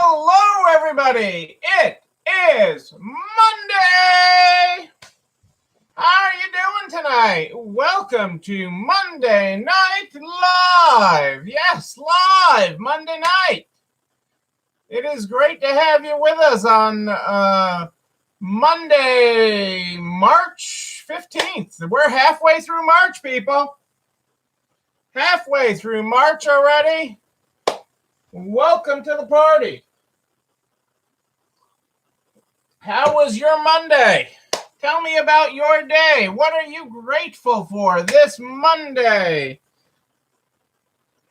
Hello, everybody. It is Monday. How are you doing tonight? Welcome to Monday Night Live. Yes, live Monday night. It is great to have you with us on Monday, March 15th. We're halfway through March, people. Halfway through March already. Welcome to the party. How was your Monday? Tell me about your day. What are you grateful for this Monday?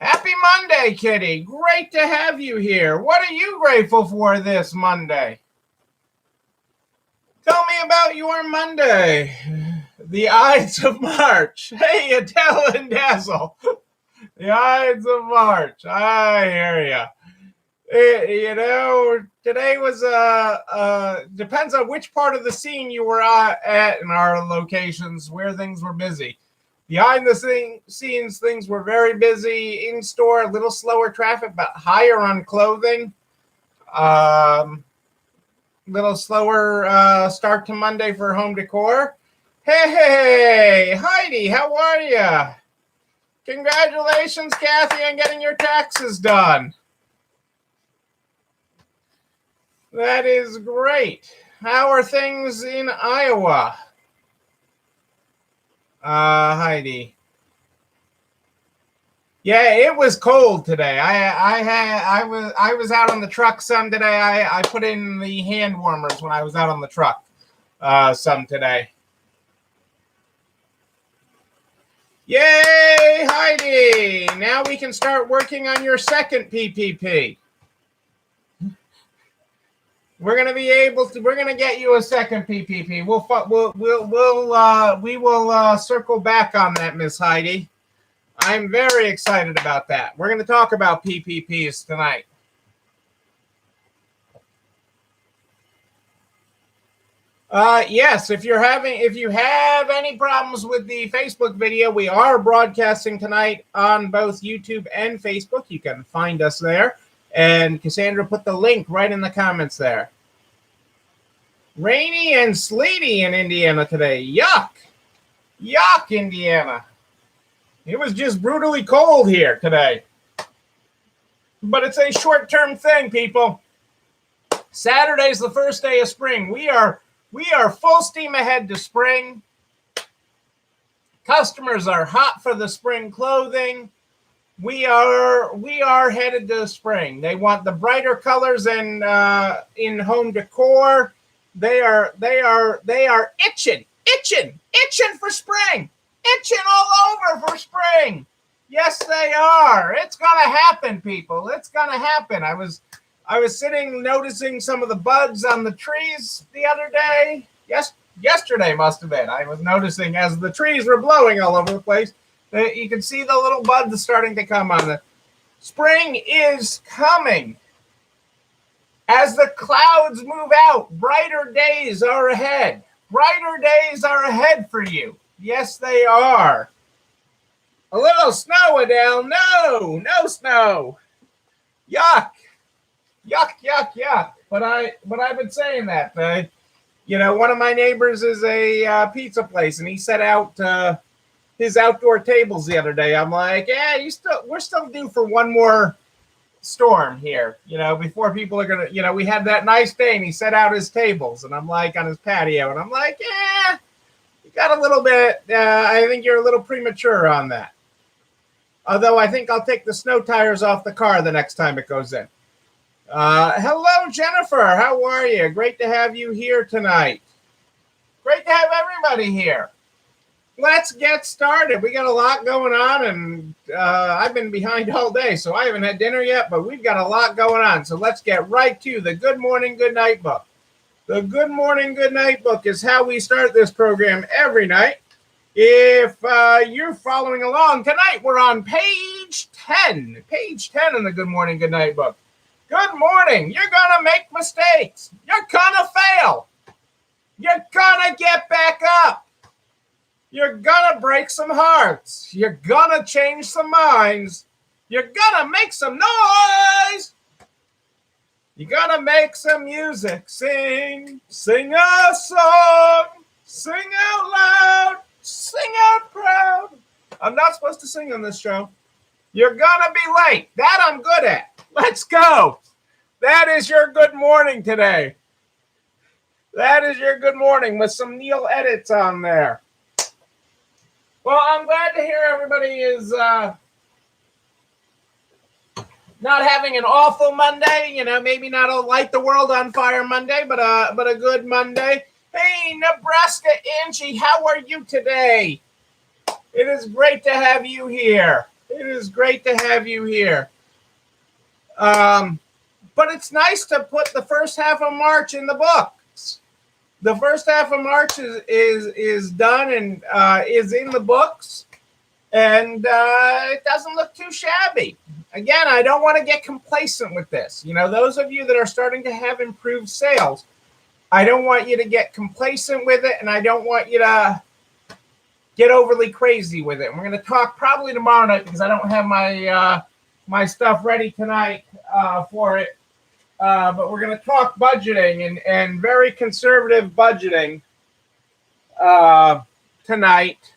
Happy Monday, Kitty. Great to have you here. What are you grateful for this Monday? Tell me about your Monday. The Ides of March. Hey, Adele and Dazzle. The Ides of March. I hear ya. Today was depends on which part of the scene you were at in our locations where things were busy. Behind the scenes, things were very busy. In store, a little slower traffic, but higher on clothing. Little slower start to Monday for home decor. Hey, Heidi, how are you? Congratulations, Kathy, on getting your taxes done. That is great. How are things in Iowa? Heidi. Yeah, it was cold today. I was out on the truck some today. I put in the hand warmers when I was out on the truck some today. Yay, Heidi! Now we can start working on your second PPP. We're gonna be able to. We're gonna get you a second PPP. We will circle back on that, Miss Heidi. I'm very excited about that. We're gonna talk about PPPs tonight. Yes, if you have any problems with the Facebook video, we are broadcasting tonight on both YouTube and Facebook. You can find us there. And Cassandra put the link right in the comments there. Rainy and sleety in Indiana today. Yuck. Yuck, Indiana. It was just brutally cold here today. But it's a short-term thing, people. Saturday's the first day of spring. We are full steam ahead to spring. Customers are hot for the spring clothing. We are headed to spring. They want the brighter colors and in home decor. They are itching for spring. Itching all over for spring. Yes, they are. It's gonna happen, people. It's gonna happen. I was sitting noticing some of the buds on the trees the other day. Yesterday must have been. I was noticing as the trees were blowing all over the place. You can see the little buds starting to come on. The spring is coming. As the clouds move out, brighter days are ahead. Brighter days are ahead for you. Yes, they are. A little snow, Adele. No snow. Yuck. Yuck. But I've been saying that. One of my neighbors is a pizza place, and he set out his outdoor tables the other day. I'm like, yeah, we're still due for one more storm here, before people are gonna, we had that nice day and he set out his tables, and I'm like on his patio, and I'm like, yeah, you got a little bit, I think you're a little premature on that. Although I think I'll take the snow tires off the car the next time it goes in. Hello, Jennifer. How are you? Great to have you here tonight. Great to have everybody here. Let's get started. We got a lot going on, and I've been behind all day, so I haven't had dinner yet, but we've got a lot going on. So let's get right to the Good Morning, Good Night book. The Good Morning, Good Night book is how we start this program every night. If you're following along, tonight we're on page 10. Page 10 in the Good Morning, Good Night book. Good morning. You're going to make mistakes. You're going to fail. You're going to get back up. You're gonna break some hearts. You're gonna change some minds. You're gonna make some noise. You gotta make some music. Sing a song. Sing out loud. Sing out proud. I'm not supposed to sing on this show. You're gonna be late. That I'm good at. Let's go. That is your good morning today. That is your good morning with some Neil edits on there. Well, I'm glad to hear everybody is not having an awful Monday. You know, maybe not a light the world on fire Monday, but a good Monday. Hey, Nebraska Angie, how are you today? It is great to have you here. It is great to have you here. But it's nice to put the first half of March in the books. The first half of March is done and is in the books, and it doesn't look too shabby. Again, I don't want to get complacent with this. You know, those of you that are starting to have improved sales, I don't want you to get complacent with it, and I don't want you to get overly crazy with it. And we're going to talk probably tomorrow night because I don't have my stuff ready tonight for it. But we're going to talk budgeting and very conservative budgeting tonight.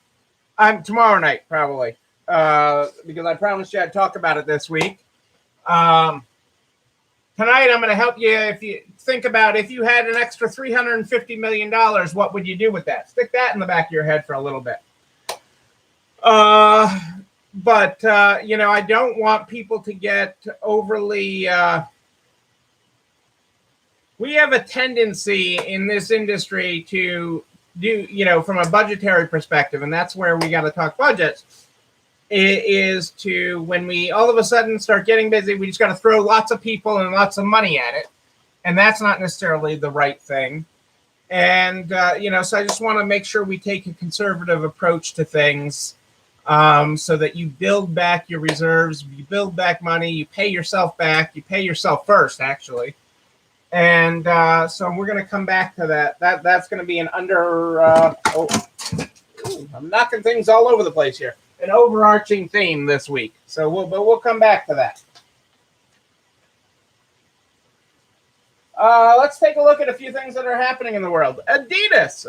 Tomorrow night, probably, because I promised you I'd talk about it this week. Tonight, I'm going to help you if you think about if you had an extra $350 million, what would you do with that? Stick that in the back of your head for a little bit. But you know, I don't want people to get overly... we have a tendency in this industry to do, you know, from a budgetary perspective, and that's where we got to talk budgets, is to, when we all of a sudden start getting busy, we just got to throw lots of people and lots of money at it. And that's not necessarily the right thing. And, you know, so I just want to make sure we take a conservative approach to things so that you build back your reserves, you build back money, you pay yourself back, you pay yourself first, actually. And so we're going to come back to that. That's going to be an I'm knocking things all over the place here. An overarching theme this week. So we'll come back to that. Let's take a look at a few things that are happening in the world. Adidas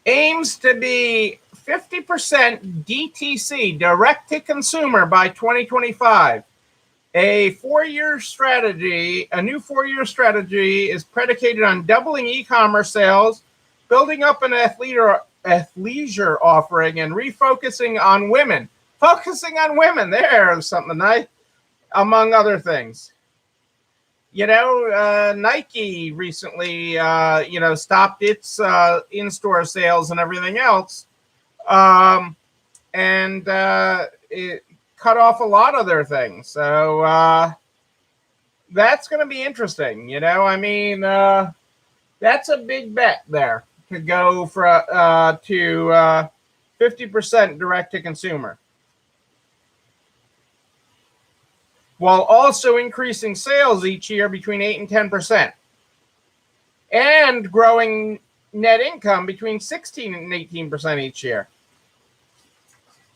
aims to be 50% DTC, direct to consumer, by 2025. A new 4-year strategy is predicated on doubling e-commerce sales, building up an athleisure offering, and refocusing on women. Focusing on women, there's something nice, among other things. You know, Nike recently, you know, stopped its in-store sales and everything else, and it cut off a lot of their things. So that's going to be interesting. You know, I mean, that's a big bet there to go for to 50% direct to consumer, while also increasing sales each year between 8 and 10%, and growing net income between 16 and 18% each year.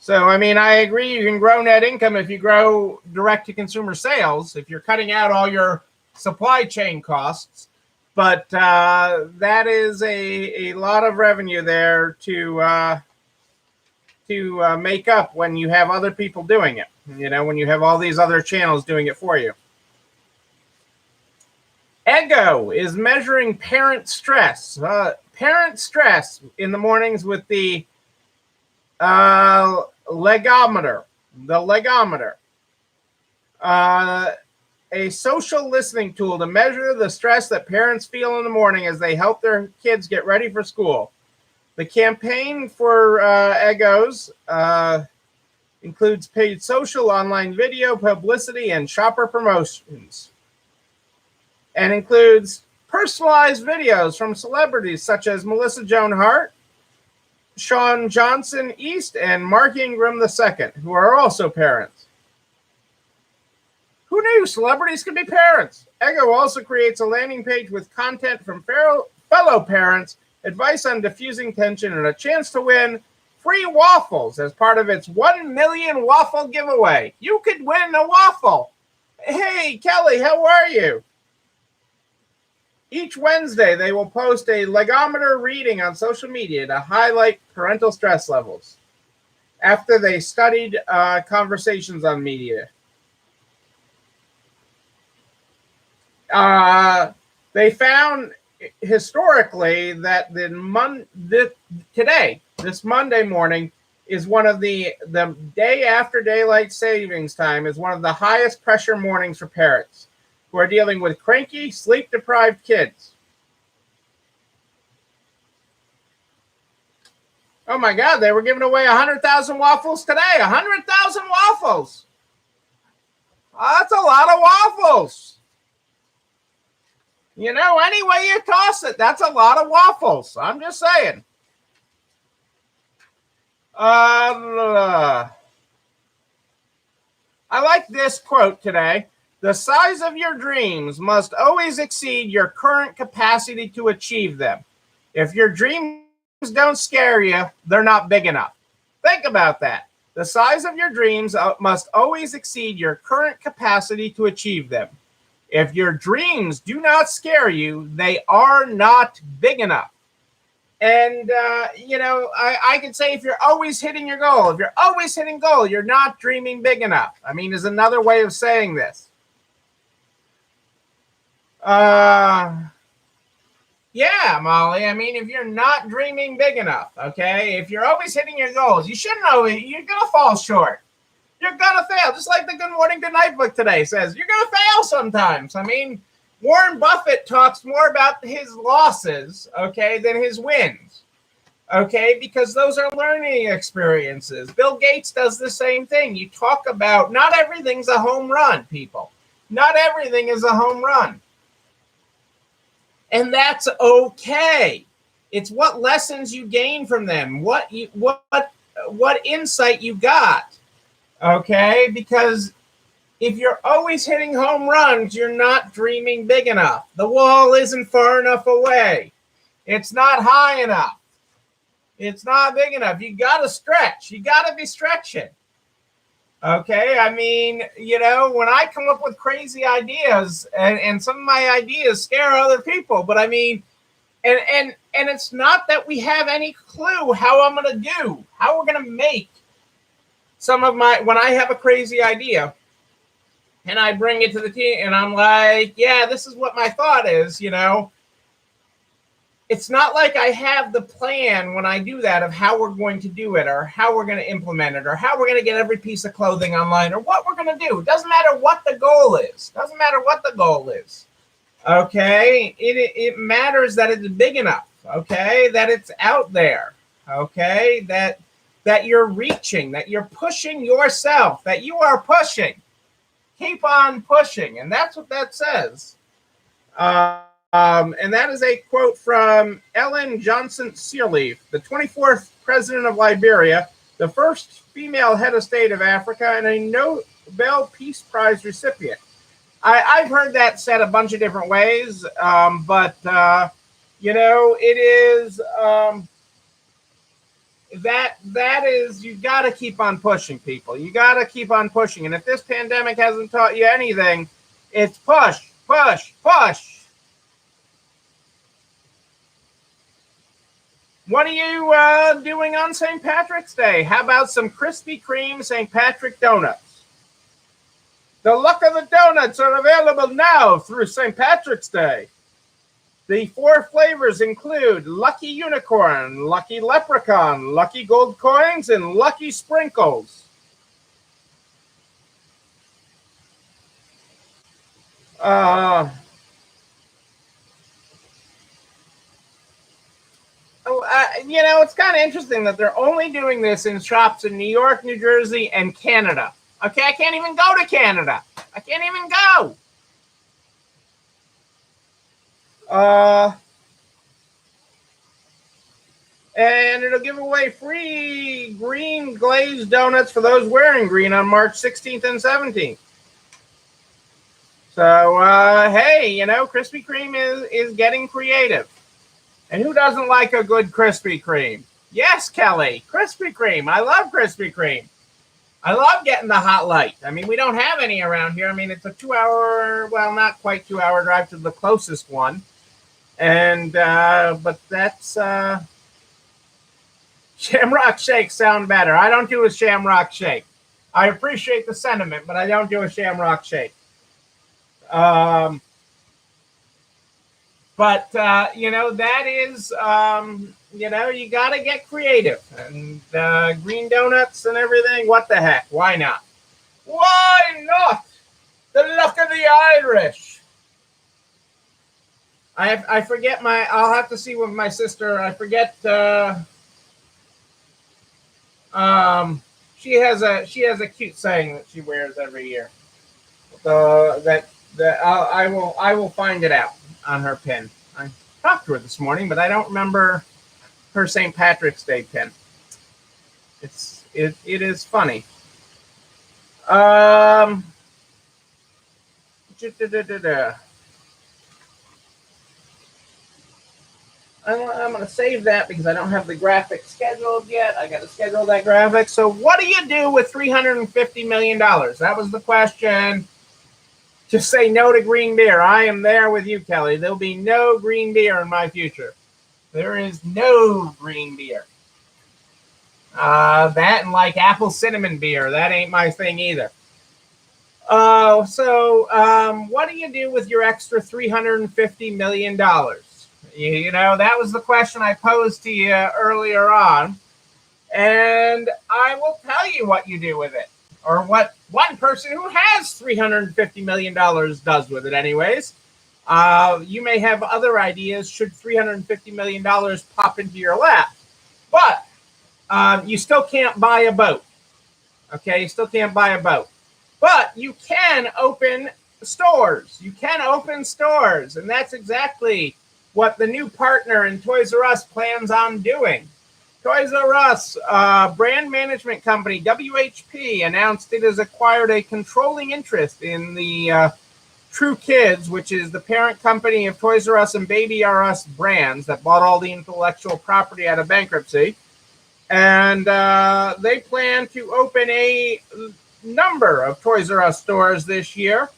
So, I mean, I agree you can grow net income if you grow direct-to-consumer sales, if you're cutting out all your supply chain costs. But that is a lot of revenue there to make up when you have other people doing it. You know, when you have all these other channels doing it for you. Eggos is measuring parent stress. Parent stress in the mornings with the legometer. A social listening tool to measure the stress that parents feel in the morning as they help their kids get ready for school. The campaign for Eggos includes paid social, online video, publicity, and shopper promotions, and includes personalized videos from celebrities such as Melissa Joan Hart, Sean Johnson East, and Mark Ingram II, who are also parents. Who knew celebrities could be parents? Eggos also creates a landing page with content from fellow parents, advice on diffusing tension, and a chance to win free waffles as part of its 1 million waffle giveaway. You could win a waffle. Hey, Kelly, how are you? Each Wednesday, they will post a legometer reading on social media to highlight parental stress levels after they studied conversations on media. Uh, they found historically that this Monday morning, is one of the day after daylight savings time is one of the highest pressure mornings for parents who are dealing with cranky, sleep deprived kids. Oh my God, they were giving away 100,000 waffles today. 100,000 waffles. That's a lot of waffles. You know, any way you toss it, that's a lot of waffles. I'm just saying. I like this quote today. The size of your dreams must always exceed your current capacity to achieve them. If your dreams don't scare you, they're not big enough. Think about that. The size of your dreams must always exceed your current capacity to achieve them. If your dreams do not scare you, they are not big enough. And, I can say if you're always hitting your goal, if you're always hitting goal, you're not dreaming big enough. I mean, is another way of saying this. Yeah, Molly. I mean, if you're not dreaming big enough, okay, if you're always hitting your goals, you should know you're going to fall short. You're going to fail. Just like the Good Morning, Good Night book today says, you're going to fail sometimes. I mean, Warren Buffett talks more about his losses, okay, than his wins, okay, because those are learning experiences. Bill Gates does the same thing. You talk about not everything's a home run, people. Not everything is a home run. And that's okay. It's what lessons you gain from them, what insight you got, okay? Because if you're always hitting home runs, you're not dreaming big enough. The wall isn't far enough away. It's not high enough. It's not big enough. You got to stretch. You got to be stretching. Okay, I mean, when I come up with crazy ideas, and some of my ideas scare other people, but I mean, and it's not that we have any clue how I'm going to do, how we're going to make when I have a crazy idea, and I bring it to the team, and I'm like, yeah, this is what my thought is, It's not like I have the plan when I do that of how we're going to do it or how we're going to implement it or how we're going to get every piece of clothing online or what we're going to do. It doesn't matter what the goal is. Okay? It matters that it's big enough. Okay? That it's out there. Okay? That you're reaching, that you're pushing yourself, that you are pushing. Keep on pushing. And that's what that says. And that is a quote from Ellen Johnson Sirleaf, the 24th president of Liberia, the first female head of state of Africa, and a Nobel Peace Prize recipient. I've heard that said a bunch of different ways, but it is that is, you got to keep on pushing, people. You got to keep on pushing, and if this pandemic hasn't taught you anything, it's push, push, push. What are you doing on St. Patrick's Day? How about some Krispy Kreme St. Patrick donuts? The luck of the donuts are available now through St. Patrick's Day. The 4 flavors include Lucky Unicorn, Lucky Leprechaun, Lucky Gold Coins, and Lucky Sprinkles. It's kind of interesting that they're only doing this in shops in New York, New Jersey, and Canada. Okay, I can't even go to Canada. I can't even go. And it'll give away free green glazed donuts for those wearing green on March 16th and 17th. So, hey, Krispy Kreme is getting creative. And who doesn't like a good Krispy Kreme? Yes, Kelly, Krispy Kreme. I love Krispy Kreme. I love getting the hot light. I mean, we don't have any around here. I mean, it's a 2 hour, well, not quite 2 hour drive to the closest one. And, but that's, Shamrock Shake sound better. I don't do a Shamrock Shake. I appreciate the sentiment, but I don't do a Shamrock Shake. But, that is, you got to get creative. And green donuts and everything, what the heck? Why not? Why not? The luck of the Irish. I forget I'll have to see with my sister. I forget, she has a cute saying that she wears every year. I will find it out on her pin. I talked to her this morning, but I don't remember her St. Patrick's Day pin. It is funny. I'm going to save that because I don't have the graphic scheduled yet. I got to schedule that graphic. So what do you do with $350 million? That was the question. Just say no to green beer. I am there with you, Kelly. There'll be no green beer in my future. There is no green beer. That and like apple cinnamon beer. That ain't my thing either. So what do you do with your extra $350 million? That was the question I posed to you earlier on. And I will tell you what you do with it. Or what one person who has $350 million does with it anyways. You may have other ideas should $350 million pop into your lap. But you still can't buy a boat. Okay, you still can't buy a boat. But you can open stores. You can open stores. And that's exactly what the new partner in Toys R Us plans on doing. Toys R Us brand management company, WHP, announced it has acquired a controlling interest in the True Kids, which is the parent company of Toys R Us and Baby R Us brands that bought all the intellectual property out of bankruptcy. And they plan to open a number of Toys R Us stores this year.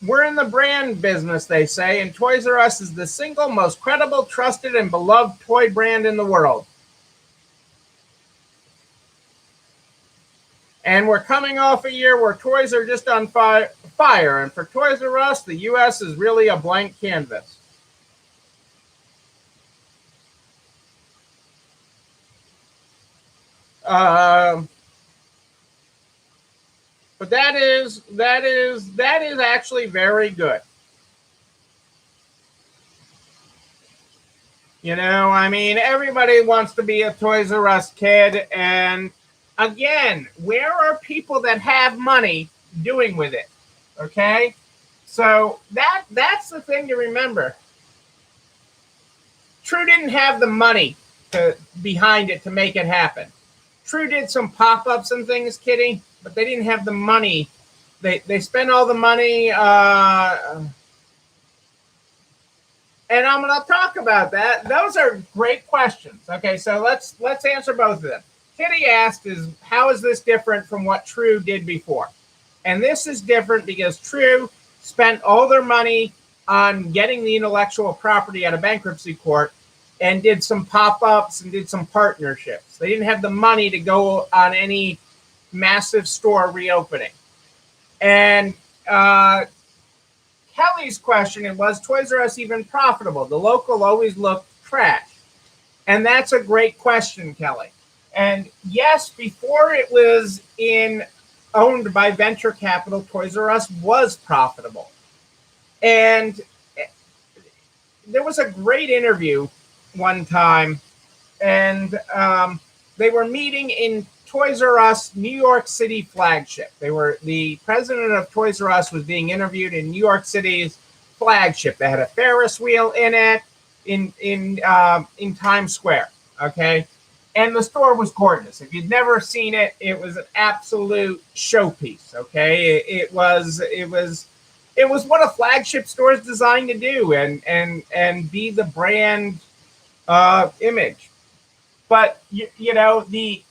We're in the brand business, they say, and Toys R Us is the single most credible, trusted, and beloved toy brand in the world. And we're coming off a year where toys are just on fire, and for Toys R Us, the U.S. is really a blank canvas. But that is actually very good. I mean, everybody wants to be a Toys R Us kid. And again, where are people that have money doing with it? Okay. So that's the thing to remember. True didn't have the money behind it to make it happen. True did some pop-ups and things, Kitty, but they didn't have the money. They spent all the money, and I'm going to talk about that. Those are great questions. Okay, so let's answer both of them. Kitty asked, how is this different from what True did before? And this is different because True spent all their money on getting the intellectual property out of bankruptcy court and did some pop-ups and did some partnerships. They didn't have the money to go on any massive store reopening. And Kelly's question was Toys R Us even profitable? The local always looked trash. And that's a great question, Kelly. And yes, before it was owned by venture capital, Toys R Us was profitable. And there was a great interview one time, and they were meeting in Toys R Us New York City flagship. The president of Toys R Us was being interviewed in New York City's flagship. They had a Ferris wheel in it in Times Square. Okay, and the store was gorgeous. If you'd never seen it, it was an absolute showpiece. Okay, it was what a flagship store is designed to do, and be the brand image. But the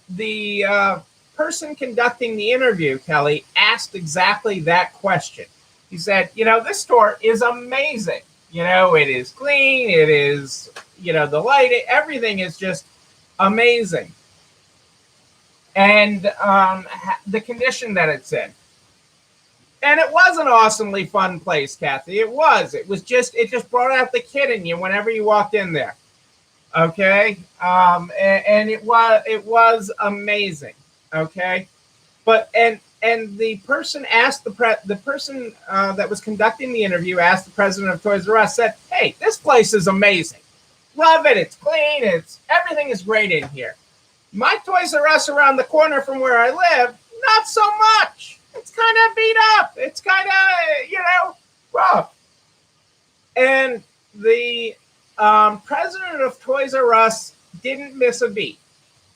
person conducting the interview, Kelly, asked exactly that question. He said, this store is amazing. It is clean. It is, the light, everything is just amazing. And the condition that it's in. And it was an awesomely fun place, Kathy. It was. It just brought out the kid in you whenever you walked in there. Okay. And it was amazing. Okay. And the person asked the person that was conducting the interview asked the president of Toys R Us, said, "Hey, this place is amazing. Love it. It's clean. Everything is great in here. My Toys R Us around the corner from where I live, not so much. It's kind of beat up. It's kind of, rough." And the president of Toys R Us didn't miss a beat.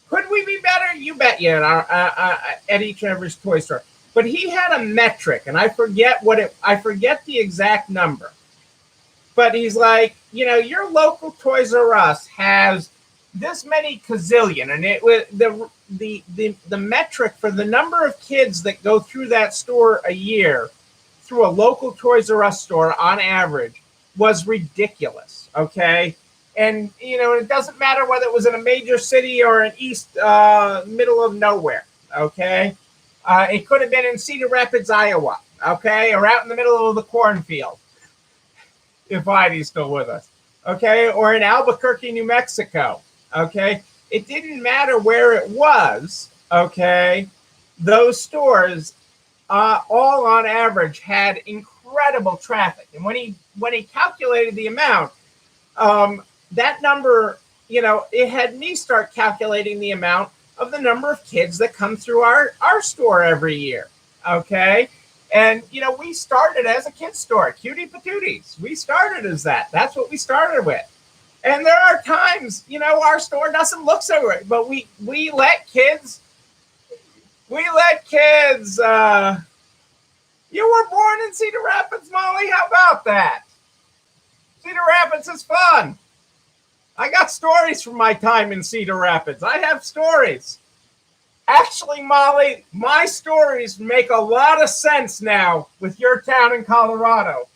Could we be better? You bet you at each and every toy store. But he had a metric, and I forget the exact number. But he's like, your local Toys R Us has this many gazillion, and it was the metric for the number of kids that go through that store a year, through a local Toys R Us store on average, was ridiculous. Okay. And, it doesn't matter whether it was in a major city or an east middle of nowhere. Okay. It could have been in Cedar Rapids, Iowa. Okay. Or out in the middle of the cornfield. If Heidi's still with us. Okay. Or in Albuquerque, New Mexico. Okay. It didn't matter where it was. Okay. Those stores all on average had incredible traffic. And when he calculated the amount, that number, it had me start calculating the amount of the number of kids that come through our store every year. Okay. And, we started as a kids store, Cutie Patooties. We started as that. That's what we started with. And there are times, our store doesn't look so great, but we let kids, you were born in Cedar Rapids, Molly. How about that? Cedar Rapids is fun. I got stories from my time in Cedar Rapids. I have stories. Actually, Molly, my stories make a lot of sense now with your town in Colorado.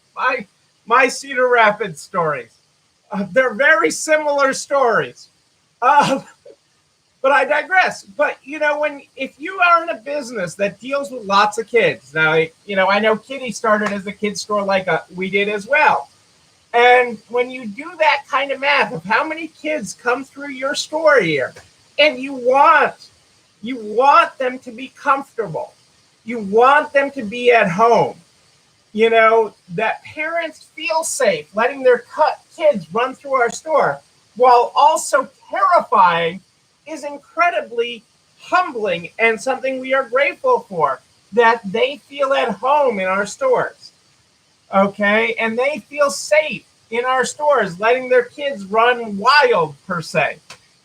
My Cedar Rapids stories. They're very similar stories. But I digress. But, if you are in a business that deals with lots of kids, now, I know Kitty started as a kid's store like we did as well. And when you do that kind of math of how many kids come through your store here, and you want them to be comfortable, you want them to be at home, that parents feel safe letting their kids run through our store, while also terrifying, is incredibly humbling and something we are grateful for, that they feel at home in our stores. Okay, and they feel safe in our stores, letting their kids run wild, per se.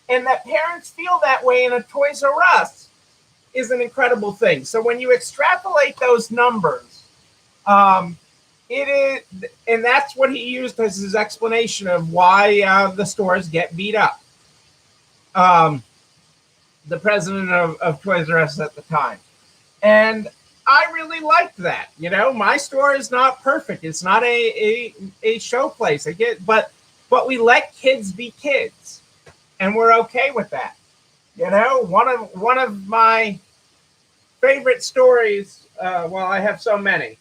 And that parents feel that way in a Toys R Us is an incredible thing. So when you extrapolate those numbers, it is, and that's what he used as his explanation of why the stores get beat up. The president of Toys R Us at the time. And I really liked that. My store is not perfect. It's not a show place. But we let kids be kids, and we're okay with that. One of my favorite stories. Well, I have so many,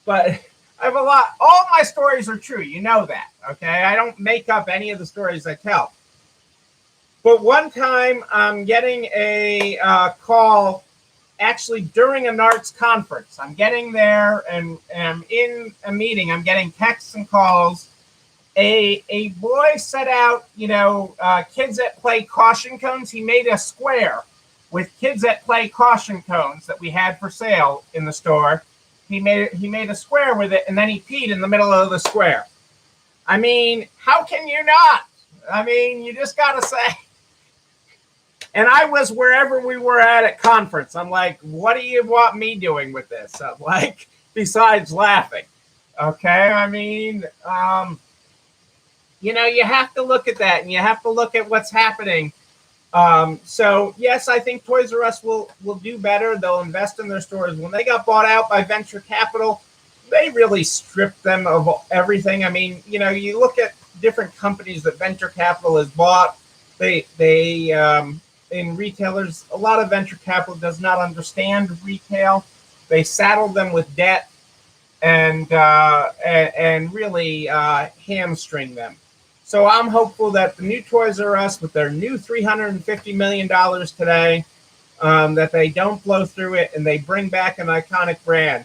but I have a lot. All my stories are true. You know that. Okay, I don't make up any of the stories I tell. But one time, I'm getting a call. Actually, during a NARTS conference, I'm getting there and I'm in a meeting. I'm getting texts and calls. A boy set out, kids that play caution cones. He made a square with kids that play caution cones that we had for sale in the store. He made a square with it, and then he peed in the middle of the square. I mean, how can you not? I mean, you just got to say. And I was wherever we were at conference. I'm like, what do you want me doing with this? I'm like, besides laughing. Okay. I mean, you have to look at that, and you have to look at what's happening So yes, I think Toys R Us will do better. They'll invest in their stores. When they got bought out by venture capital, they really stripped them of everything. I mean, you look at different companies that venture capital has bought. They in retailers, a lot of venture capital does not understand retail. They saddle them with debt and really hamstring them. So I'm hopeful that the new Toys R Us, with their new $350 million today, that they don't blow through it and they bring back an iconic brand.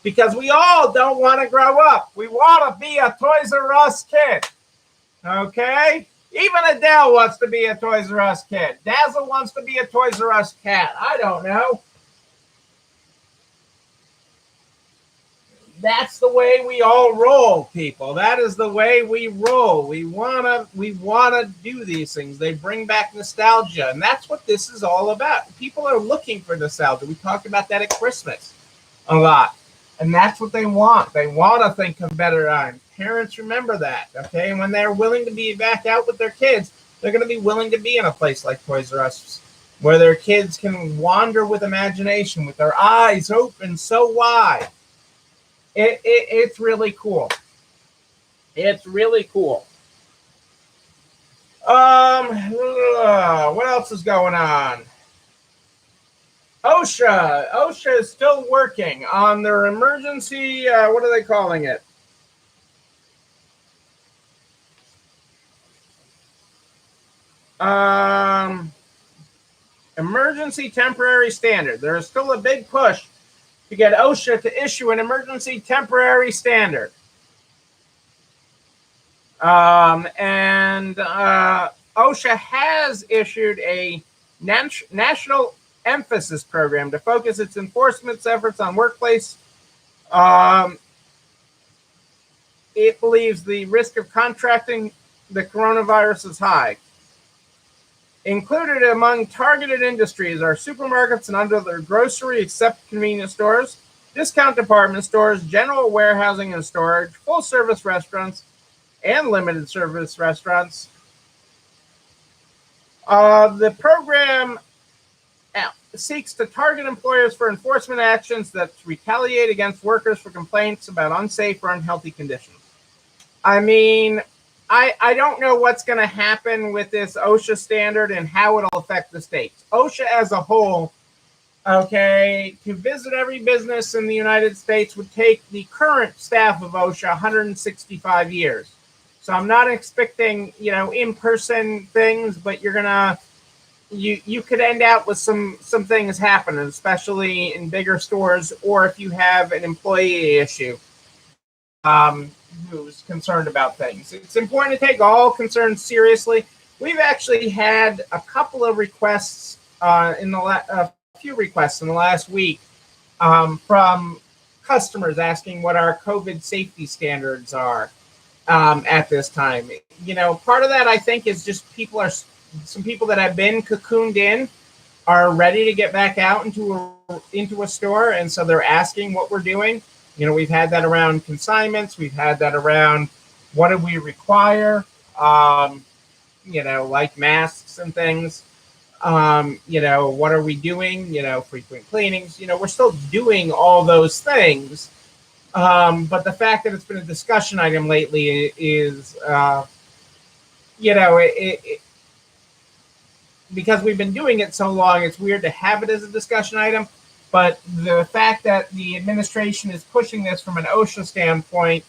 Because we all don't want to grow up. We want to be a Toys R Us kid. Okay? Even Adele wants to be a Toys R Us kid. Dazzle wants to be a Toys R Us cat. I don't know. That's the way we all roll, people. That is the way we roll. We wanna do these things. They bring back nostalgia, and that's what this is all about. People are looking for nostalgia. We talked about that at Christmas a lot, and that's what they want. They want to think of better times. Parents remember that, okay? And when they're willing to be back out with their kids, they're going to be willing to be in a place like Toys R Us, where their kids can wander with imagination, with their eyes open so wide. It's really cool. It's really cool. What else is going on? OSHA is still working on their emergency. What are they calling it? Emergency temporary standard. There is still a big push to get OSHA to issue an emergency temporary standard. And OSHA has issued a national emphasis program to focus its enforcement efforts on workplace. It believes the risk of contracting the coronavirus is high. Included among targeted industries are supermarkets and other grocery except convenience stores, discount department stores, general warehousing and storage, full-service restaurants, and limited service restaurants. The program seeks to target employers for enforcement actions that retaliate against workers for complaints about unsafe or unhealthy conditions. I mean, I don't know what's going to happen with this OSHA standard and how it'll affect the states. OSHA as a whole, okay, to visit every business in the United States would take the current staff of OSHA 165 years. So I'm not expecting, in-person things, but you're gonna, you could end out with some things happening, especially in bigger stores, or if you have an employee issue who's concerned about things. It's important to take all concerns seriously. We've actually had a couple of requests a few requests in the last week from customers asking what our COVID safety standards are at this time. Part of that I think is just some people that have been cocooned in are ready to get back out into a store, and so they're asking what we're doing. We've had that around consignments. We've had that around what do we require, like masks and things. What are we doing? Frequent cleanings. We're still doing all those things. But the fact that it's been a discussion item lately is, because we've been doing it so long, it's weird to have it as a discussion item. But the fact that the administration is pushing this from an OSHA standpoint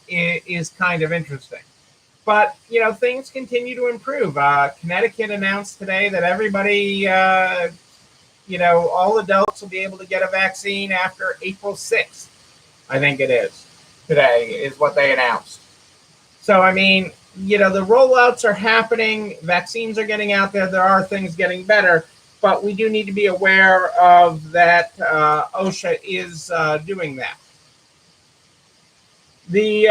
is kind of interesting. But, things continue to improve. Connecticut announced today that everybody, all adults will be able to get a vaccine after April 6th. I think it is. Today is what they announced. So, the rollouts are happening. Vaccines are getting out there. There are things getting better. But we do need to be aware of that. OSHA is doing that. The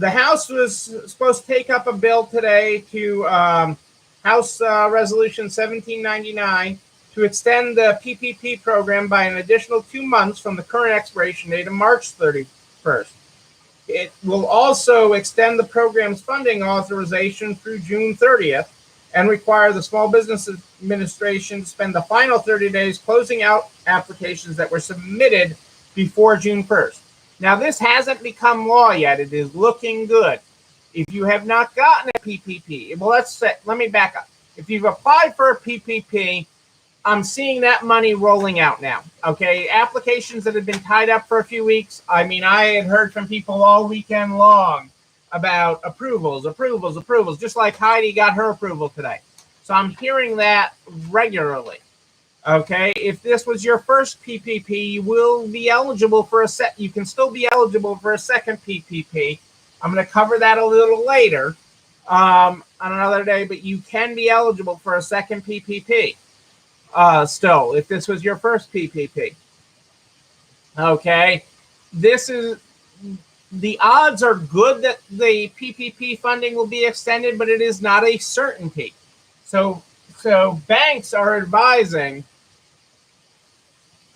House was supposed to take up a bill today to House Resolution 1799 to extend the PPP program by an additional 2 months from the current expiration date of March 31st. It will also extend the program's funding authorization through June 30th and require the Small Business Administration to spend the final 30 days closing out applications that were submitted before June 1st. Now, this hasn't become law yet. It is looking good. If you have not gotten a PPP, well, let me back up. If you've applied for a PPP, I'm seeing that money rolling out now. Okay, applications that have been tied up for a few weeks. I mean, I had heard from people all weekend long about approvals, just like Heidi got her approval today. So I'm hearing that regularly. Okay, if this was your first PPP, you will be eligible for you can still be eligible for a second PPP. I'm going to cover that a little later on another day, but you can be eligible for a second PPP still, if this was your first PPP. Okay, the odds are good that the PPP funding will be extended, but it is not a certainty. So banks are advising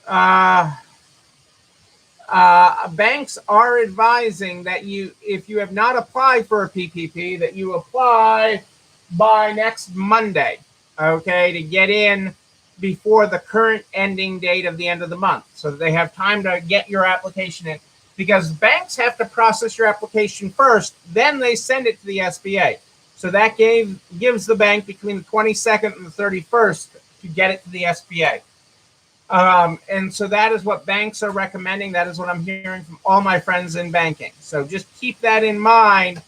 that if you have not applied for a PPP, that you apply by next Monday, okay, to get in before the current ending date of the end of the month, so that they have time to get your application in. Because banks have to process your application first, then they send it to the SBA. So that gives the bank between the 22nd and the 31st to get it to the SBA. And so that is what banks are recommending. That is what I'm hearing from all my friends in banking. So just keep that in mind,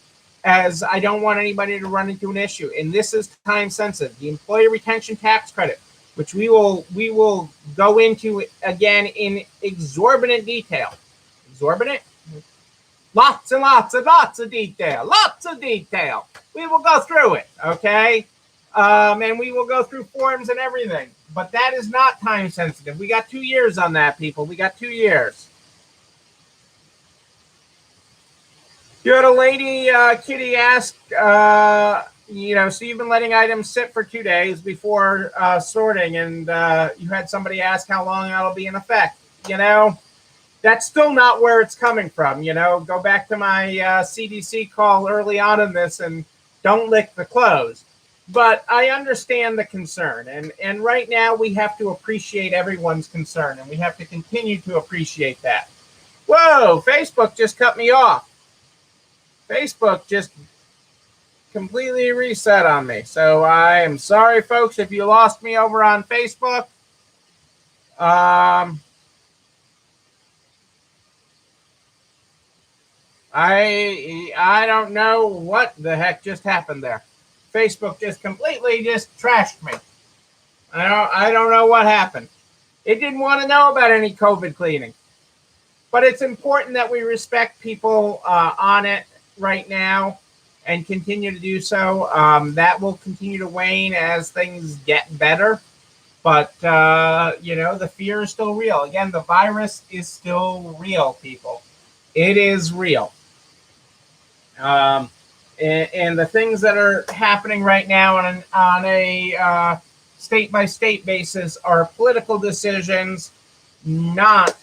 as I don't want anybody to run into an issue. And this is time sensitive. The employee retention tax credit, which we will go into again in exorbitant detail. Exorbitant? Lots and lots of detail. Lots of detail. We will go through it, okay? And we will go through forms and everything. But that is not time sensitive. We got 2 years on that, people. We got 2 years. You had a lady, Kitty, ask, so you've been letting items sit for 2 days before sorting, and you had somebody ask how long that'll be in effect. That's still not where it's coming from. Go back to my CDC call early on in this and don't lick the clothes. But I understand the concern. And right now we have to appreciate everyone's concern, and we have to continue to appreciate that. Whoa, Facebook just cut me off. Facebook just completely reset on me. So I am sorry, folks, if you lost me over on Facebook. I don't know what the heck just happened there. Facebook just completely trashed me. I don't know what happened. It didn't want to know about any COVID cleaning. But it's important that we respect people on it right now and continue to do so. That will continue to wane as things get better. But, the fear is still real. Again, the virus is still real, people. It is real. And the things that are happening right now on a state-by-state basis are political decisions, not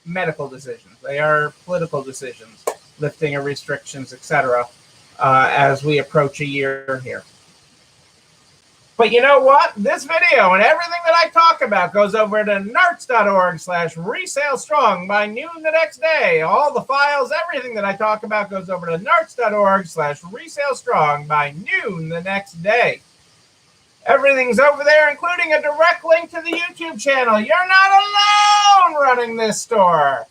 medical decisions. They are political decisions, lifting of restrictions, etc., as we approach a year here. But you know what? This video and everything that I talk about goes over to narts.org/resale strong by noon the next day. All the files, everything that I talk about goes over to narts.org/resale strong by noon the next day. Everything's over there, including a direct link to the YouTube channel. You're not alone running this store,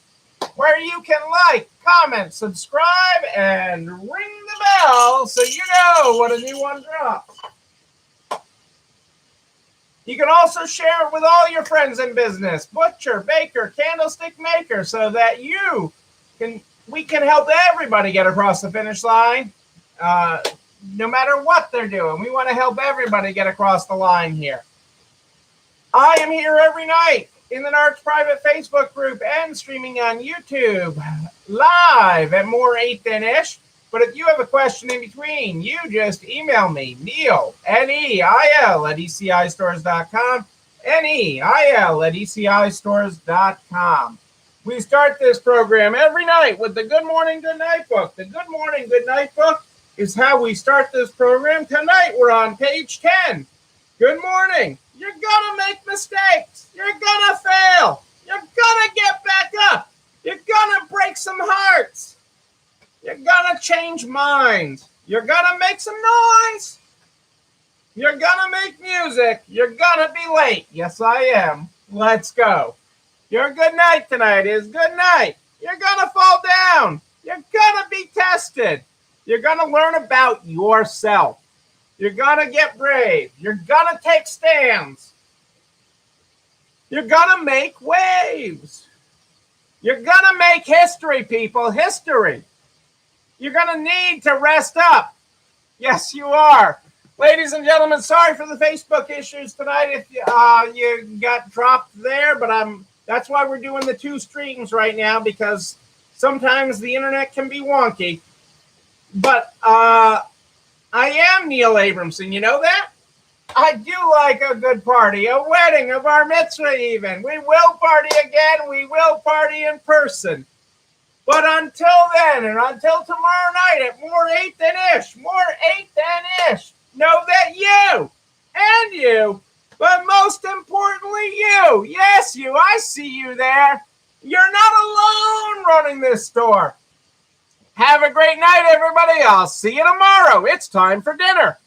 where you can like, comment, subscribe, and ring the bell so you know when a new one drops. You can also share it with all your friends in business, butcher, baker, candlestick maker, so that we can help everybody get across the finish line, no matter what they're doing. We want to help everybody get across the line here. I am here every night in the Narts private Facebook group and streaming on YouTube live at more 8 than ish. But if you have a question in between, you just email me, Neil, Neil, at ECIstores.com, Neil at ECIstores.com. We start this program every night with the Good Morning, Good Night book. The Good Morning, Good Night book is how we start this program. Tonight we're on page 10. Good morning. You're going to make mistakes. You're going to fail. You're going to get back up. You're going to break some hearts. You're going to change minds. You're going to make some noise. You're going to make music. You're going to be late. Yes, I am. Let's go. Your good night tonight is good night. You're going to fall down. You're going to be tested. You're going to learn about yourself. You're going to get brave. You're going to take stands. You're going to make waves. You're going to make history, people, history. You're going to need to rest up. Yes, you are. Ladies and gentlemen, sorry for the Facebook issues tonight if you got dropped there, but that's why we're doing the two streams right now, because sometimes the internet can be wonky. But I am Neil Abramson, you know that? I do like a good party, a wedding, a bar mitzvah even. We will party again. We will party in person. But until then, and until tomorrow night at more 8 than ish, know that you and you, but most importantly you, yes you, I see you there. You're not alone running this store. Have a great night, everybody. I'll see you tomorrow. It's time for dinner.